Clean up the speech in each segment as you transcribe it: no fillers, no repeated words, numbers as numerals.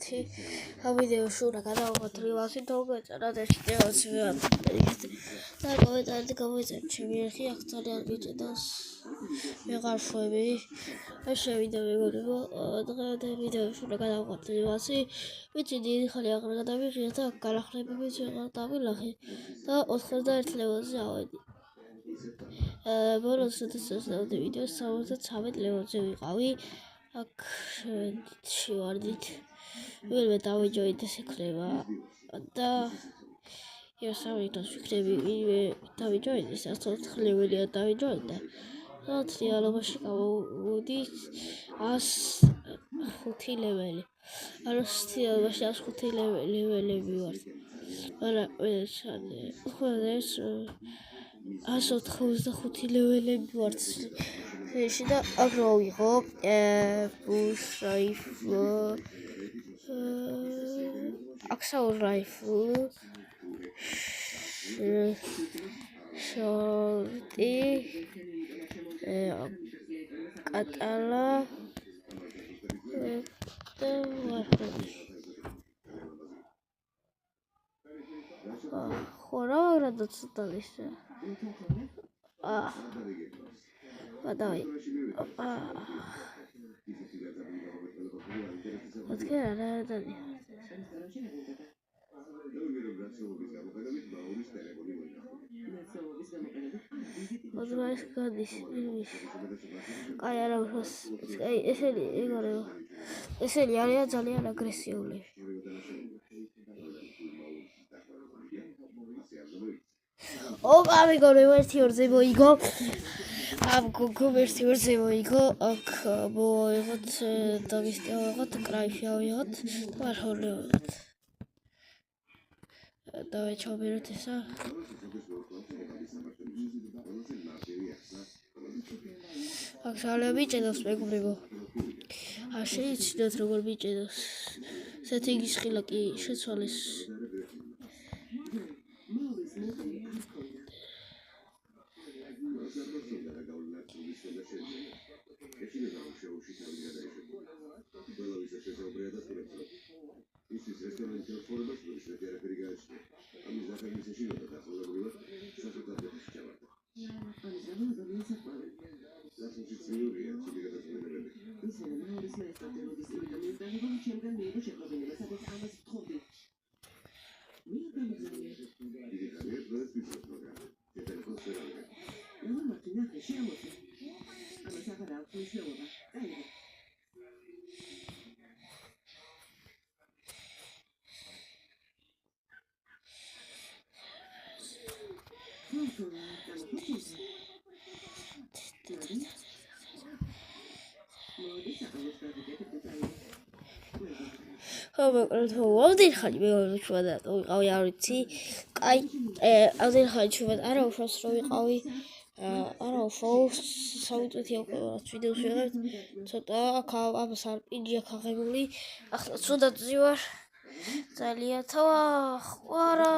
ვიდეოში უნდა გადავხატრი ვასი თოგეწერა და შეჭერა და კომენტარით გამოიწერეთ ჩემი არხი აქ ძალიან მიჭედავს ვეღარშვები ეს შევიდა მეგობრებო დღევანდელ ვიდეოში უნდა გადავხატრი ვასი ვიცი დიდი ხანი აღარ გადავიღია და განახლებებით ვეღარ დავილახე და 91 ლეველზე ავედი ბოლოს შესაძლოა ვიდეოს 73 ლეველზე ვიყავი აქ შევარდით ვერმე დავიჯოით ეს იქნება და იოსავიტოს ვიქნები ვინმე დავიჯოით ეს 104 ლეველია დავიჯოით და რეალობაში გავუვიდით 105 ლეველი ანუ რეალობაში 105 ლეველები ვარ მაგრამ ეს ეს 195 ლეველები ვარ ეში და აქ რა ვიღო ბუშაიფ Axel rifle shorty katala ხორა რა დაწტალის გადავი ოცქერა რა დადია ოდვაის გადის იმის კაი არა უშოს კაი ესენი იგორეო ესენი არიან ძალიან აგრესიულები ოპა მეგობრებო ერთი ორზე მოიგო ამ გოგომ ერთი ორზე მოიგო აქ მოვიღოთ დაგისტი ავიღოთ კრაიფი ავიღოთ და მარხოლი ავიღოთ დავეჩვენოთ ესა აქ ძალიან მიჭედავს მეგობრებო შეიცინოთ როგორ მიჭედავს სეტინგის ხილა კი შეცვალეს ოდენ ხანი მეგობრებო და ვიყავი არ ვიცი კაი ოდენ ხანი ჩვენ არა უშავს რომ ვიყავი არა უშავს საუწეთი აქვს ვიდეოს ვიღებ ცოტა აქ ამას არ პინჯი აქ აღებული ახლა ცუდად ვარ ძალიან არა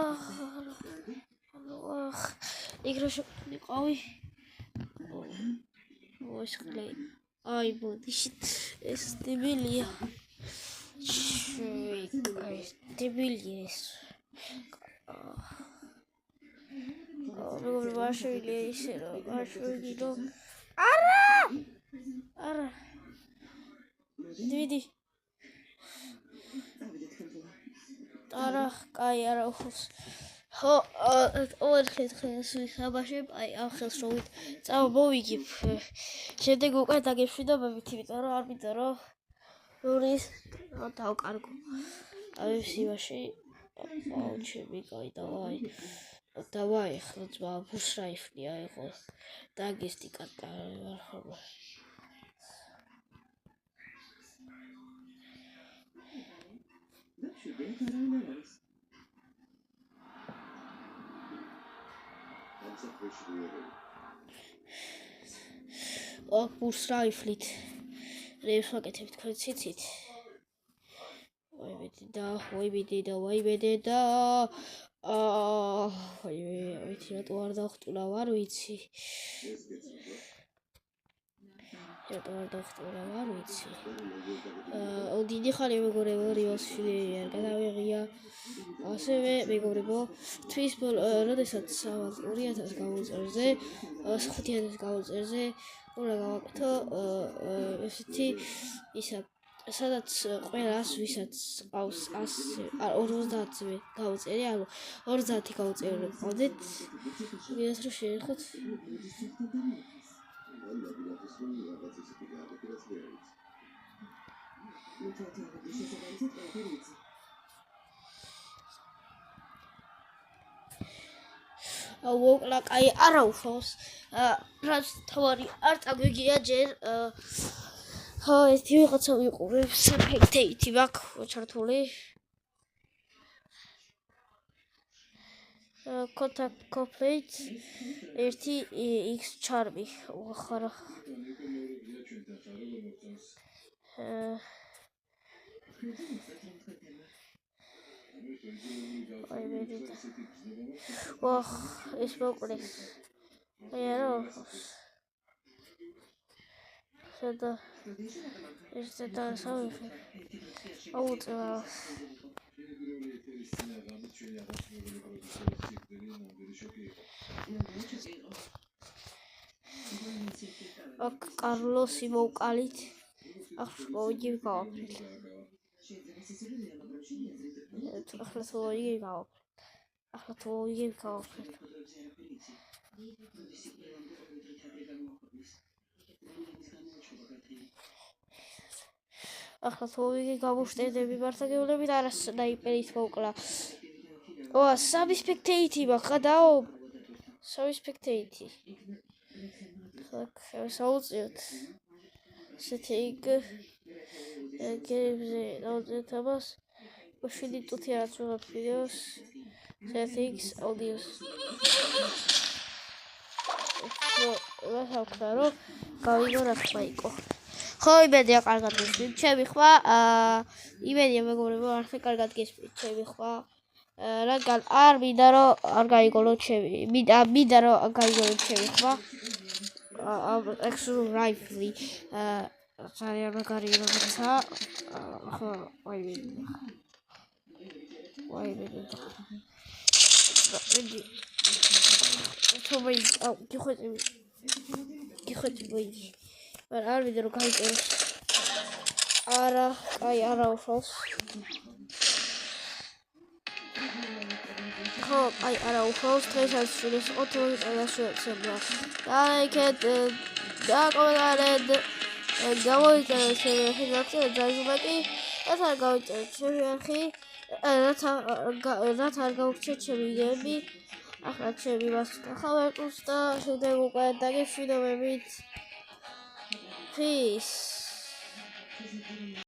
იგროში ვიყავი ოს ხლე აი ბოდიშით ეს დებილია Debilies. Luego va a ser Ara. Dividi. Ara, კაი არა უშავს. ხო, ოერხეთ ხაბაში, აი ახელს როვით წამოვიგებ. შემდეგ უკვე დაგეშვიდობებით, იმიტომ რომ არ მინდა რომ ორის დავკარგო. აი სივაში აუჩები კაი დავაი ხო ძმა ბუშრაიფნია იყო. დაგესტი კატარი ვარ ხოლმე. ბუშრაიფლით რევს ვაკეთებ თქვენ ციცით ვაიბედი და ვიცი რატო არ დავხტულა არ ვიცი რატომ არ დავხტურა, არ ვიცი. დიდი ხანი მეგობრებო, რივასშვილი არ გადავიღია. ასევე მეგობრებო, თვის როდესაც 2000 გამოწერზე, 5000 გამოწერზე, უნდა გავაკეთო ესეთი ისა სადაც ყველას ვისაც ყავს 50-ზე გავწერე, ანუ 50 გავწერე ყავდეთ. ვიდრე რომ შეეხოთ ვოკლაკ აი არა უშავს რაც თავარი არ წაგვიგია ჯერ ხო ეს ვიღაცა ვიყურებს ეფექტეითი მაქვს ჩართული contact complete 1x charmi ხარა აი მედიტა ვახ ეს მოკლეს აი არა სადა ეს და სამი აუწევა აქ კარლოსი მოვყალით ახლა მოიგი გავაფრით ახლა მოიგი გავაფრით ახლა თოვიგი გამოვშტერდები მართაგეულებით არა სნაიპერით მოვკლა სამი სპექტეითი მაქვს დაო სამი სპექტეითი ხაკ საუწიოთ ესეთი გეიმზე დავწერთ ამას 7 წუთი რაც ვიღებ ვიდეოს settings audios ვახავ რომ გავიგო რა თქვა იყო ხო იმედია კარგად გესმით ჩემი ხმა იმედია მეგობრებო არც კარგად გესმით ჩემი ხმა რადგან არ მინდა რომ არ გაიგონო ჩემი მინდა რომ გაიგონო ჩემი ხმა actual rifle ძალიან მაგარი როცა ხო ვაიმედია თუმცა გიხვეწი მოიგი არ ვიდე რომ გაიწეროს არა აი არა უშავს ხო აი არა უშავს დღესაც შვილის იყო თუ წელაშუა ლაიქეთ და კომენტარით გამოიწერეთ ჩემი არხი დაიზუმაკი რაც არ გავიწერეთ ჩემი არხი რაც არ გავუჩნდეთ ჩემი იდეები ახლა ჩემი მასკა ხავერტუს და შევდებ უკვე დაგეშვიდობებით Peace.